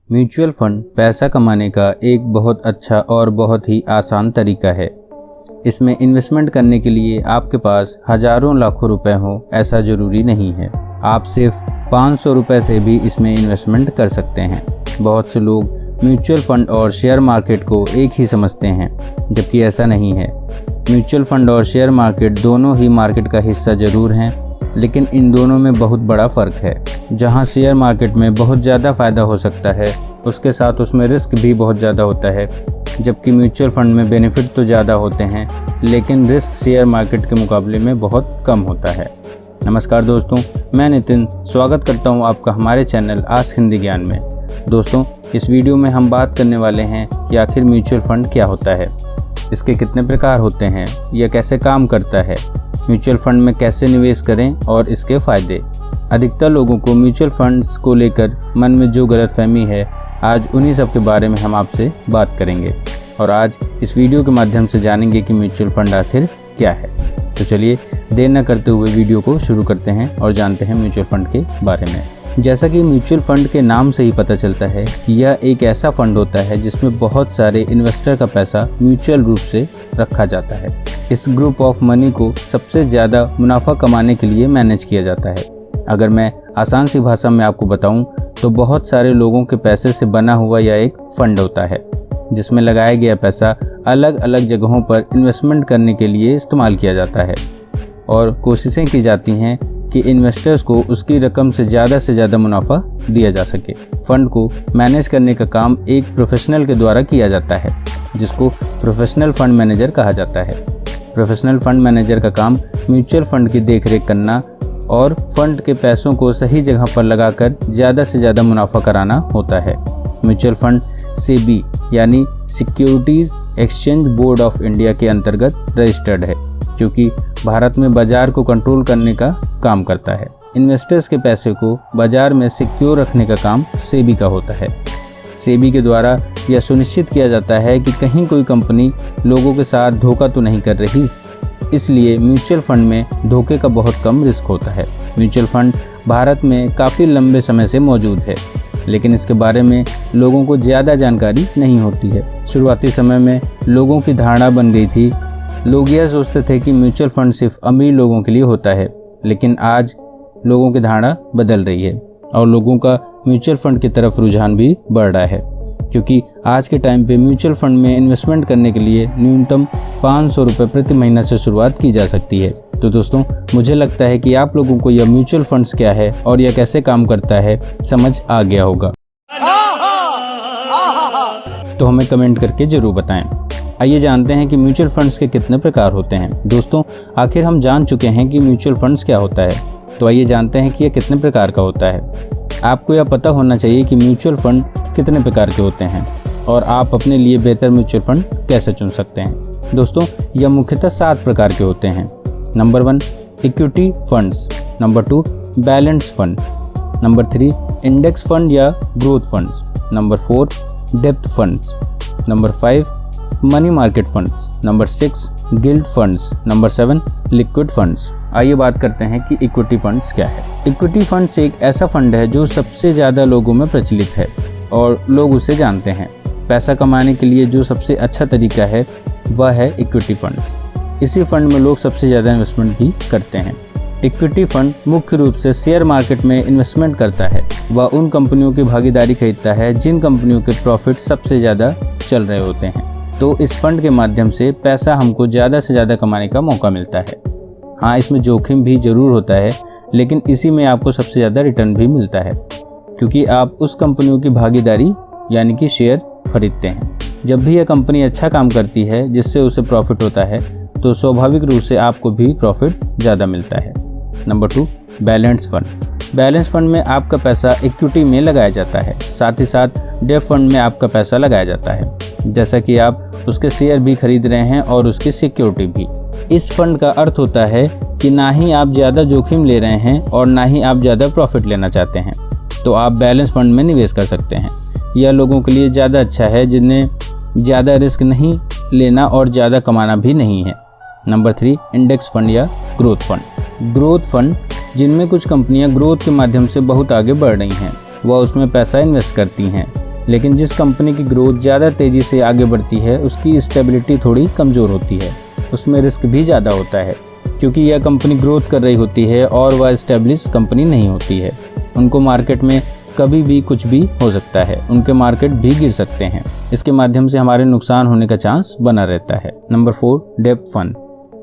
Mutual fund पैसा कमाने का एक बहुत अच्छा और बहुत ही आसान तरीका है। इसमें इन्वेस्टमेंट करने के लिए आपके पास हजारों लाखों रुपए हो ऐसा ज़रूरी नहीं है। आप सिर्फ 500 रुपये से भी इसमें इन्वेस्टमेंट कर सकते हैं। बहुत से लोग म्यूचुअल फंड और शेयर मार्केट को एक ही समझते हैं, जबकि ऐसा नहीं है। म्यूचुअल फंड और शेयर मार्केट दोनों ही मार्केट का हिस्सा ज़रूर हैं, लेकिन इन दोनों में बहुत बड़ा फ़र्क है। जहां शेयर मार्केट में बहुत ज़्यादा फ़ायदा हो सकता है, उसके साथ उसमें रिस्क भी बहुत ज़्यादा होता है, जबकि म्यूचुअल फंड में बेनिफिट तो ज़्यादा होते हैं, लेकिन रिस्क शेयर मार्केट के मुकाबले में बहुत कम होता है। नमस्कार दोस्तों, मैं नितिन स्वागत करता हूं आपका हमारे चैनल आस्क हिंदी ज्ञान में। दोस्तों, इस वीडियो में हम बात करने वाले हैं कि आखिर म्यूचुअल फंड क्या होता है, इसके कितने प्रकार होते हैं, यह कैसे काम करता है, म्यूचुअल फंड में कैसे निवेश करें और इसके फ़ायदे। अधिकतर लोगों को म्यूचुअल फंड्स को लेकर मन में जो गलतफहमी है, आज उन्हीं सब के बारे में हम आपसे बात करेंगे और आज इस वीडियो के माध्यम से जानेंगे कि म्यूचुअल फंड आखिर क्या है। तो चलिए देर न करते हुए वीडियो को शुरू करते हैं और जानते हैं म्यूचुअल फंड के बारे में। जैसा कि म्यूचुअल फंड के नाम से ही पता चलता है कि यह एक ऐसा फंड होता है जिसमें बहुत सारे इन्वेस्टर का पैसा म्यूचुअल रूप से रखा जाता है। इस ग्रुप ऑफ मनी को सबसे ज़्यादा मुनाफा कमाने के लिए मैनेज किया जाता है। अगर मैं आसान सी भाषा में आपको बताऊं तो बहुत सारे लोगों के पैसे से बना हुआ यह एक फंड होता है, जिसमें लगाया गया पैसा अलग अलग जगहों पर इन्वेस्टमेंट करने के लिए इस्तेमाल किया जाता है और कोशिशें की जाती हैं कि इन्वेस्टर्स को उसकी रकम से ज़्यादा मुनाफा दिया जा सके। फंड को मैनेज करने का काम एक प्रोफेशनल के द्वारा किया जाता है, जिसको प्रोफेशनल फंड मैनेजर कहा जाता है। प्रोफेशनल फंड मैनेजर का काम म्यूचुअल फंड की देखरेख करना और फंड के पैसों को सही जगह पर लगाकर ज़्यादा से ज़्यादा मुनाफा कराना होता है। म्यूचुअल फंड सेबी यानी securities exchange board of India के अंतर्गत रजिस्टर्ड है, जो कि भारत में बाजार को कंट्रोल करने का काम करता है। इन्वेस्टर्स के पैसे को बाजार में सिक्योर रखने का काम सेबी का होता है। सेबी के द्वारा यह सुनिश्चित किया जाता है कि कहीं कोई कंपनी लोगों के साथ धोखा तो नहीं कर रही, इसलिए म्यूचुअल फंड में धोखे का बहुत कम रिस्क होता है। म्यूचुअल फंड भारत में काफ़ी लंबे समय से मौजूद है, लेकिन इसके बारे में लोगों को ज़्यादा जानकारी नहीं होती है। शुरुआती समय में लोगों की धारणा बन गई थी, लोग यह सोचते थे कि म्यूचुअल फंड सिर्फ अमीर लोगों के लिए होता है, लेकिन आज लोगों की धारणा बदल रही है और लोगों का म्यूचुअल फंड की तरफ रुझान भी बढ़ रहा है, क्योंकि आज के टाइम पे म्यूचुअल फंड में इन्वेस्टमेंट करने के लिए न्यूनतम 500 रुपये प्रति महीना से शुरुआत की जा सकती है। तो दोस्तों, मुझे लगता है कि आप लोगों को यह म्यूचुअल फंड्स क्या है और यह कैसे काम करता है समझ आ गया होगा। तो हमें कमेंट करके ज़रूर बताएं। आइए जानते हैं कि म्यूचुअल फंड्स के कितने प्रकार होते हैं। दोस्तों, आखिर हम जान चुके हैं कि म्यूचुअल फंड्स क्या होता है, तो आइए जानते हैं कि यह कितने प्रकार का होता है। आपको यह पता होना चाहिए कि म्यूचुअल फंड कितने प्रकार के होते हैं और आप अपने लिए बेहतर म्यूचुअल फंड कैसे चुन सकते हैं। दोस्तों, यह मुख्यतः 7 प्रकार के होते हैं। Number 1 equity funds, number 2 balance fund, number 3 index fund या ग्रोथ फंड्स, नंबर 4 डेप्थ funds, number 5 money market funds, number 6 gilt funds, number 7 liquid funds. आइए बात करते हैं कि इक्विटी फंड्स क्या है। इक्विटी फंड्स एक ऐसा फंड है जो सबसे ज़्यादा लोगों में प्रचलित है और लोग उसे जानते हैं। पैसा कमाने के लिए जो सबसे अच्छा तरीका है वह है इक्विटी फंड्स। इसी फंड में लोग सबसे ज़्यादा इन्वेस्टमेंट भी करते हैं। इक्विटी फंड मुख्य रूप से शेयर मार्केट में इन्वेस्टमेंट करता है। वह उन कंपनियों की भागीदारी खरीदता है जिन कंपनियों के प्रॉफिट सबसे ज़्यादा चल रहे होते हैं। तो इस फंड के माध्यम से पैसा हमको ज़्यादा से ज़्यादा कमाने का मौका मिलता है। हाँ, इसमें जोखिम भी ज़रूर होता है, लेकिन इसी में आपको सबसे ज़्यादा रिटर्न भी मिलता है, क्योंकि आप उस कंपनियों की भागीदारी यानी कि शेयर खरीदते हैं। जब भी यह कंपनी अच्छा काम करती है जिससे उसे प्रॉफिट होता है, तो स्वाभाविक रूप से आपको भी प्रॉफिट ज़्यादा मिलता है। Number 2 balance fund. Balance fund में आपका पैसा इक्विटी में लगाया जाता है, साथ ही साथ डेब्ट फंड में आपका पैसा लगाया जाता है, जैसा कि आप उसके शेयर भी खरीद रहे हैं और उसकी सिक्योरिटी भी। इस फंड का अर्थ होता है कि ना ही आप ज़्यादा जोखिम ले रहे हैं और ना ही आप ज़्यादा प्रॉफिट लेना चाहते हैं, तो आप बैलेंस फंड में निवेश कर सकते हैं। यह लोगों के लिए ज़्यादा अच्छा है जिन्हें ज़्यादा रिस्क नहीं लेना और ज़्यादा कमाना भी नहीं है। नंबर 3 इंडेक्स फंड या ग्रोथ फंड। ग्रोथ फंड जिनमें कुछ कंपनियां ग्रोथ के माध्यम से बहुत आगे बढ़ रही हैं, वह उसमें पैसा इन्वेस्ट करती हैं। लेकिन जिस कंपनी की ग्रोथ ज़्यादा तेज़ी से आगे बढ़ती है उसकी स्टेबिलिटी थोड़ी कमज़ोर होती है, उसमें रिस्क भी ज़्यादा होता है क्योंकि यह कंपनी ग्रोथ कर रही होती है और वह एस्टेब्लिश कंपनी नहीं होती है। उनको मार्केट में कभी भी कुछ भी हो सकता है, उनके मार्केट भी गिर सकते हैं। इसके माध्यम से हमारे नुकसान होने का चांस बना रहता है। नंबर 4, डेब्ट फंड।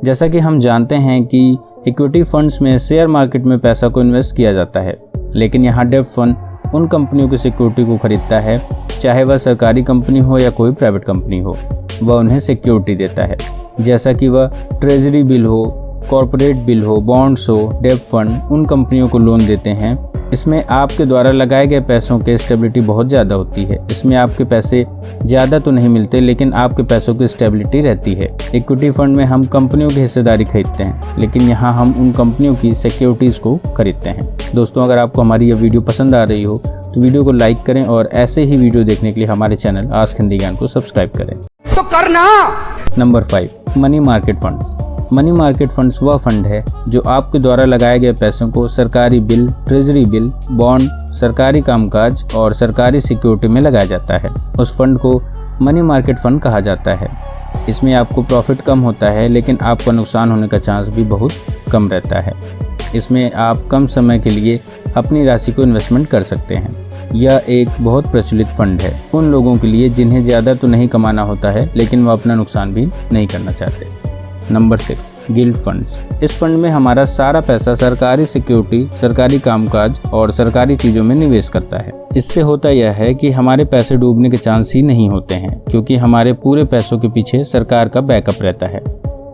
जैसा कि हम जानते हैं कि इक्विटी फंड्स में शेयर मार्केट में पैसा को इन्वेस्ट किया जाता है, लेकिन यहाँ डेब्ट फंड उन कंपनियों की सिक्योरिटी को खरीदता है, चाहे वह सरकारी कंपनी हो या कोई प्राइवेट कंपनी हो, वह उन्हें सिक्योरिटी देता है। जैसा कि वह ट्रेजरी बिल हो, कॉरपोरेट बिल हो, बॉन्ड्स हो, डेब्ट फंड उन कंपनियों को लोन देते हैं। इसमें आपके द्वारा लगाए गए पैसों की स्टेबिलिटी बहुत ज़्यादा होती है। इसमें आपके पैसे ज़्यादा तो नहीं मिलते, लेकिन आपके पैसों की स्टेबिलिटी रहती है। इक्विटी फंड में हम कंपनियों की हिस्सेदारी खरीदते हैं, लेकिन यहाँ हम उन कंपनियों की सिक्योरिटीज़ को खरीदते हैं। दोस्तों, अगर आपको हमारी यह वीडियो पसंद आ रही हो तो वीडियो को लाइक करें और ऐसे ही वीडियो देखने के लिए हमारे चैनल आस्क हिंदी ज्ञान को सब्सक्राइब करें तो करना। Number 5, money market funds. Money market funds वह फंड है जो आपके द्वारा लगाए गए पैसों को सरकारी बिल, ट्रेजरी बिल, बॉन्ड, सरकारी कामकाज और सरकारी सिक्योरिटी में लगाया जाता है। उस फंड को मनी मार्केट फंड कहा जाता है। इसमें आपको प्रॉफिट कम होता है, लेकिन आपका नुकसान होने का चांस भी बहुत कम रहता है। इसमें आप कम समय के लिए अपनी राशि को इन्वेस्टमेंट कर सकते हैं। यह एक बहुत प्रचलित फंड है उन लोगों के लिए जिन्हें ज़्यादा तो नहीं कमाना होता है, लेकिन वह अपना नुकसान भी नहीं करना चाहते। Number 6, gilt funds. इस फंड में हमारा सारा पैसा सरकारी सिक्योरिटी, सरकारी कामकाज और सरकारी चीज़ों में निवेश करता है। इससे होता यह है कि हमारे पैसे डूबने के चांस ही नहीं होते हैं, क्योंकि हमारे पूरे पैसों के पीछे सरकार का बैकअप रहता है।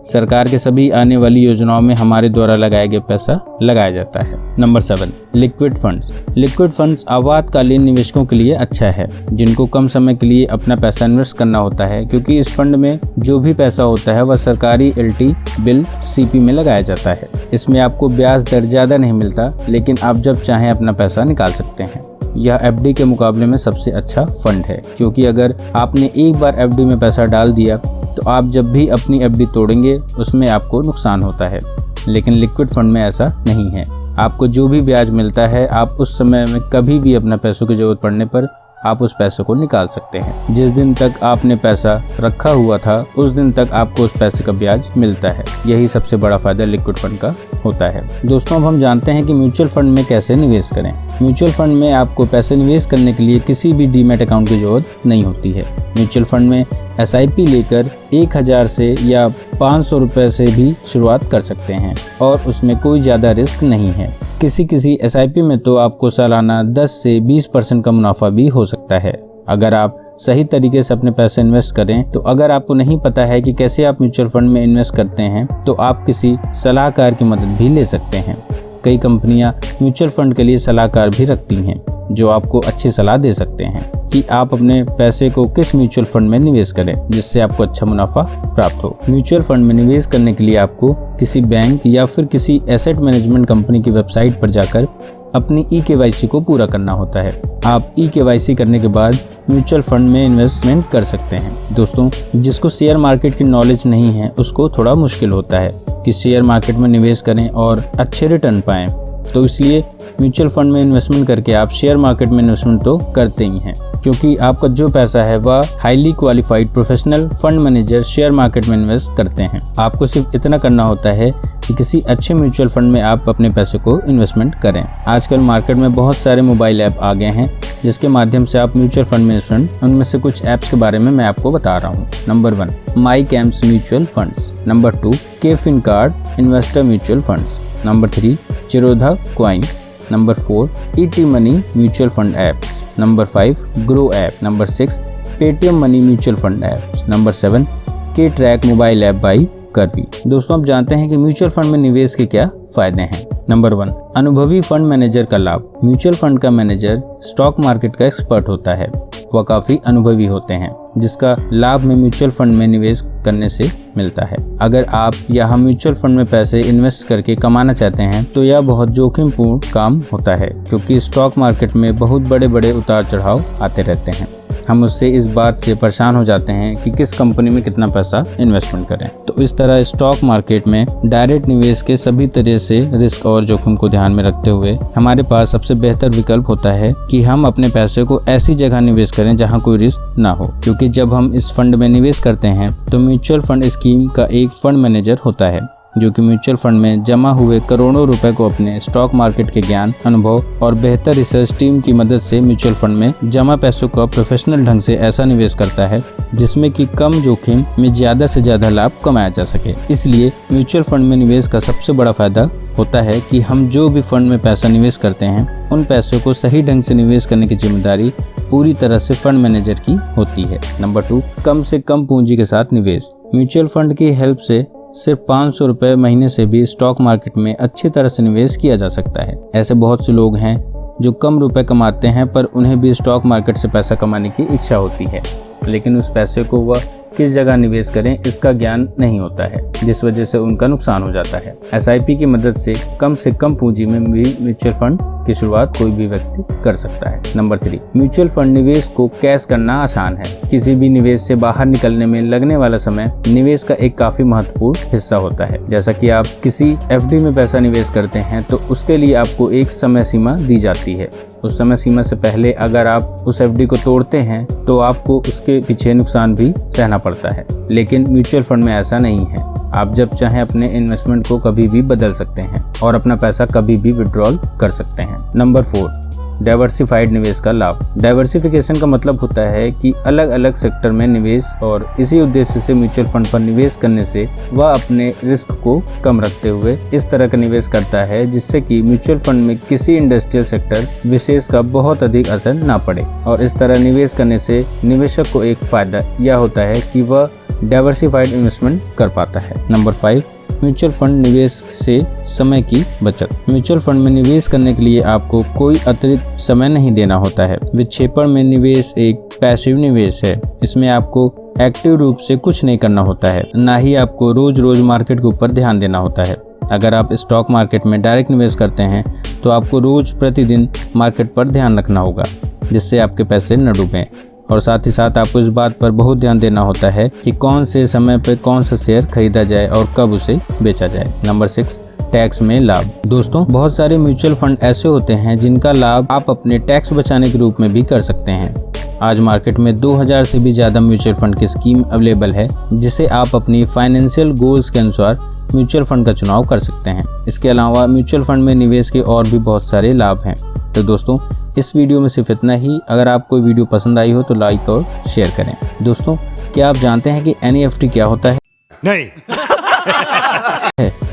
सरकार के सभी आने वाली योजनाओं में हमारे द्वारा लगाया गया पैसा लगाया जाता है। Number 7, liquid funds. Liquid funds आपातकालीन निवेशकों के लिए अच्छा है, जिनको कम समय के लिए अपना पैसा इन्वेस्ट करना होता है, क्योंकि इस फंड में जो भी पैसा होता है वह सरकारी LT, बिल, CP में लगाया जाता है। इसमें आपको ब्याज दर ज़्यादा नहीं मिलता, लेकिन आप जब चाहें अपना पैसा निकाल सकते हैं। यह FD के मुकाबले में सबसे अच्छा फंड है, क्योंकि अगर आपने एक बार FD में पैसा डाल दिया तो आप जब भी अपनी FD तोड़ेंगे उसमें आपको नुकसान होता है। लेकिन लिक्विड फंड में ऐसा नहीं है। आपको जो भी ब्याज मिलता है, आप उस समय में कभी भी अपना पैसों की ज़रूरत पड़ने पर आप उस पैसे को निकाल सकते हैं। जिस दिन तक आपने पैसा रखा हुआ था उस दिन तक आपको उस पैसे का ब्याज मिलता है। यही सबसे बड़ा फायदा लिक्विड फंड का होता है। दोस्तों, अब हम जानते हैं कि म्यूचुअल फंड में कैसे निवेश करें। म्यूचुअल फंड में आपको पैसे निवेश करने के लिए किसी भी डीमैट अकाउंट की जरूरत नहीं होती है। म्यूचुअल फंड में SIP लेकर 1000 से या 500 रुपये से भी शुरुआत कर सकते हैं और उसमें कोई ज़्यादा रिस्क नहीं है। किसी SIP में तो आपको सालाना 10 से 20% का मुनाफा भी हो सकता है, अगर आप सही तरीके से अपने पैसे इन्वेस्ट करें। तो अगर आपको नहीं पता है कि कैसे आप म्यूचुअल फंड में इन्वेस्ट करते हैं, तो आप किसी सलाहकार की मदद भी ले सकते हैं। कई कंपनियां म्यूचुअल फंड के लिए सलाहकार भी रखती हैं, जो आपको अच्छी सलाह दे सकते हैं कि आप अपने पैसे को किस म्यूचुअल फंड में निवेश करें जिससे आपको अच्छा मुनाफा प्राप्त हो। म्यूचुअल फंड में निवेश करने के लिए आपको किसी बैंक या फिर किसी एसेट मैनेजमेंट कंपनी की वेबसाइट पर जाकर अपनी eKYC को पूरा करना होता है। आप eKYC करने के बाद म्यूचुअल फंड में इन्वेस्टमेंट कर सकते हैं। दोस्तों, जिसको शेयर मार्केट की नॉलेज नहीं है उसको थोड़ा मुश्किल होता है कि शेयर मार्केट में निवेश करें और अच्छे रिटर्न पाएं, तो इसलिए म्यूचुअल फंड में इन्वेस्टमेंट करके आप शेयर मार्केट में इन्वेस्टमेंट तो करते ही हैं, क्योंकि आपका जो पैसा है वह highly qualified professional fund manager share market में इन्वेस्ट करते हैं। आपको सिर्फ इतना करना होता है कि किसी अच्छे म्यूचुअल फंड में आप अपने पैसे को इन्वेस्टमेंट करें। आजकल मार्केट में बहुत सारे मोबाइल ऐप आ गए हैं जिसके माध्यम से आप म्यूचुअल फंड में इन्वेस्टमेंट, उनमें से कुछ ऐप्स के बारे में मैं आपको बता रहा हूँ। Number 1, myCAMS mutual funds. Number 2, KFinCard investor mutual funds. Number 3, Zerodha coin. Number 4, ET money mutual fund apps. Number 5, groww app. Number 6, Paytm money mutual fund apps. Number 7, KTrack mobile app by Karvy. दोस्तों, अब जानते हैं कि mutual fund में निवेश के क्या फायदे हैं। नंबर 1, अनुभवी फंड मैनेजर का लाभ। म्यूचुअल फंड का मैनेजर स्टॉक मार्केट का एक्सपर्ट होता है, वह काफी अनुभवी होते हैं, जिसका लाभ में म्यूचुअल फंड में निवेश करने से मिलता है। अगर आप यहाँ म्यूचुअल फंड में पैसे इन्वेस्ट करके कमाना चाहते हैं तो यह बहुत जोखिमपूर्ण काम होता है, क्योंकि स्टॉक मार्केट में बहुत बड़े बड़े उतार चढ़ाव आते रहते हैं। हम उससे इस बात से परेशान हो जाते हैं कि किस कंपनी में कितना पैसा इन्वेस्टमेंट करें। तो इस तरह स्टॉक मार्केट में डायरेक्ट निवेश के सभी तरह से रिस्क और जोखिम को ध्यान में रखते हुए हमारे पास सबसे बेहतर विकल्प होता है कि हम अपने पैसे को ऐसी जगह निवेश करें जहां कोई रिस्क ना हो, क्योंकि जब हम इस फंड में निवेश करते हैं तो म्यूचुअल फंड स्कीम का एक फंड मैनेजर होता है जो कि म्यूचुअल फंड में जमा हुए करोड़ों रुपए को अपने स्टॉक मार्केट के ज्ञान, अनुभव और बेहतर रिसर्च टीम की मदद से म्यूचुअल फंड में जमा पैसों का प्रोफेशनल ढंग से ऐसा निवेश करता है जिसमें कि कम जोखिम में ज्यादा से ज्यादा लाभ कमाया जा सके। इसलिए म्यूचुअल फंड में निवेश का सबसे बड़ा फायदा होता है कि हम जो भी फंड में पैसा निवेश करते हैं उन पैसों को सही ढंग से निवेश करने की जिम्मेदारी पूरी तरह से फंड मैनेजर की होती है। नंबर 2, कम से कम पूंजी के साथ निवेश। म्यूचुअल फंड की हेल्प से सिर्फ 500 रुपए महीने से भी स्टॉक मार्केट में अच्छी तरह से निवेश किया जा सकता है। ऐसे बहुत से लोग हैं जो कम रुपए कमाते हैं पर उन्हें भी स्टॉक मार्केट से पैसा कमाने की इच्छा होती है, लेकिन उस पैसे को वह किस जगह निवेश करें इसका ज्ञान नहीं होता है, जिस वजह से उनका नुकसान हो जाता है। SIP की मदद से कम पूंजी में भी म्यूचुअल फंड की शुरुआत कोई भी व्यक्ति कर सकता है। नंबर 3, म्यूचुअल फंड निवेश को कैश करना आसान है। किसी भी निवेश से बाहर निकलने में लगने वाला समय निवेश का एक काफी महत्वपूर्ण हिस्सा होता है। जैसा कि आप किसी FD में पैसा निवेश करते हैं तो उसके लिए आपको एक समय सीमा दी जाती है। उस समय सीमा से पहले अगर आप उस FD को तोड़ते हैं तो आपको उसके पीछे नुकसान भी सहना पड़ता है, लेकिन म्यूचुअल फंड में ऐसा नहीं है। आप जब चाहें अपने इन्वेस्टमेंट को कभी भी बदल सकते हैं और अपना पैसा कभी भी विड्रॉल कर सकते हैं। नंबर 4, डाइवर्सिफाइड निवेश का लाभ। डाइवर्सिफिकेशन का मतलब होता है कि अलग अलग सेक्टर में निवेश, और इसी उद्देश्य से म्यूचुअल फंड पर निवेश करने से वह अपने रिस्क को कम रखते हुए इस तरह का निवेश करता है जिससे कि म्यूचुअल फंड में किसी इंडस्ट्रियल सेक्टर विशेष का बहुत अधिक असर ना पड़े। और इस तरह निवेश करने से निवेशक को एक फायदा यह होता है कि वह डाइवर्सिफाइड इन्वेस्टमेंट कर पाता है। नंबर 5, म्यूचुअल फंड निवेश से समय की बचत। म्यूचुअल फंड में निवेश करने के लिए आपको कोई अतिरिक्त समय नहीं देना होता है। विक्षेपण में निवेश एक पैसिव निवेश है। इसमें आपको एक्टिव रूप से कुछ नहीं करना होता है, ना ही आपको रोज रोज मार्केट के ऊपर ध्यान देना होता है। अगर आप स्टॉक मार्केट में डायरेक्ट निवेश करते हैं तो आपको रोज प्रतिदिन मार्केट पर ध्यान रखना होगा जिससे आपके पैसे न डूबें, और साथ ही साथ आपको इस बात पर बहुत ध्यान देना होता है कि कौन से समय पर कौन सा शेयर खरीदा जाए और कब उसे बेचा जाए। नंबर 6, टैक्स में लाभ। दोस्तों, बहुत सारे म्यूचुअल फंड ऐसे होते हैं जिनका लाभ आप अपने टैक्स बचाने के रूप में भी कर सकते हैं। आज मार्केट में 2000 से भी ज्यादा म्यूचुअल फंड की स्कीम अवेलेबल है जिसे आप अपनी फाइनेंशियल गोल्स के अनुसार म्यूचुअल फंड का चुनाव कर सकते हैं। इसके अलावा म्यूचुअल फंड में निवेश के और भी बहुत सारे लाभ हैं। तो दोस्तों, इस वीडियो में सिर्फ इतना ही। अगर आपको वीडियो पसंद आई हो तो लाइक और शेयर करें। दोस्तों, क्या आप जानते हैं कि NEFT क्या होता है? नहीं।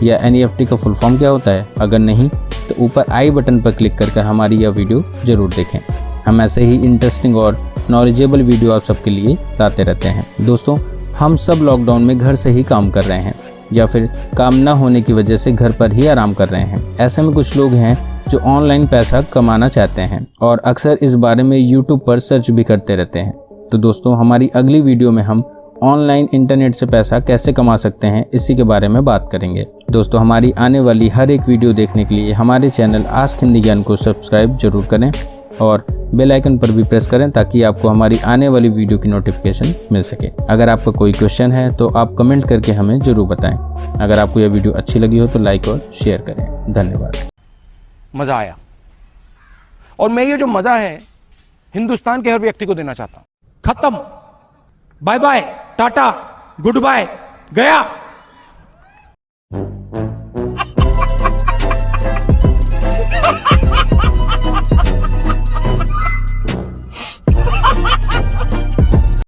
या NEFT का फुल फॉर्म क्या होता है? अगर नहीं तो ऊपर आई बटन पर क्लिक कर हमारी यह वीडियो जरूर देखें। हम ऐसे ही इंटरेस्टिंग और नॉलेजेबल वीडियो आप सबके लिए लाते रहते हैं। दोस्तों, हम सब लॉकडाउन में घर से ही काम कर रहे हैं या फिर काम न होने की वजह से घर पर ही आराम कर रहे हैं। ऐसे में कुछ लोग हैं जो ऑनलाइन पैसा कमाना चाहते हैं और अक्सर इस बारे में YouTube पर सर्च भी करते रहते हैं। तो दोस्तों, हमारी अगली वीडियो में हम ऑनलाइन इंटरनेट से पैसा कैसे कमा सकते हैं इसी के बारे में बात करेंगे। दोस्तों, हमारी आने वाली हर एक वीडियो देखने के लिए हमारे चैनल आस्क हिंदी ज्ञान को सब्सक्राइब जरूर करें और बेल आइकन पर भी प्रेस करें ताकि आपको हमारी आने वाली वीडियो की नोटिफिकेशन मिल सके। अगर आपका कोई क्वेश्चन है तो आप कमेंट करके हमें जरूर बताएं। अगर आपको यह वीडियो अच्छी लगी हो तो लाइक और शेयर करें। धन्यवाद। मजा आया, और मैं ये जो मजा है हिंदुस्तान के हर व्यक्ति को देना चाहता हूं। खत्म, bye bye, tata, goodbye, गया।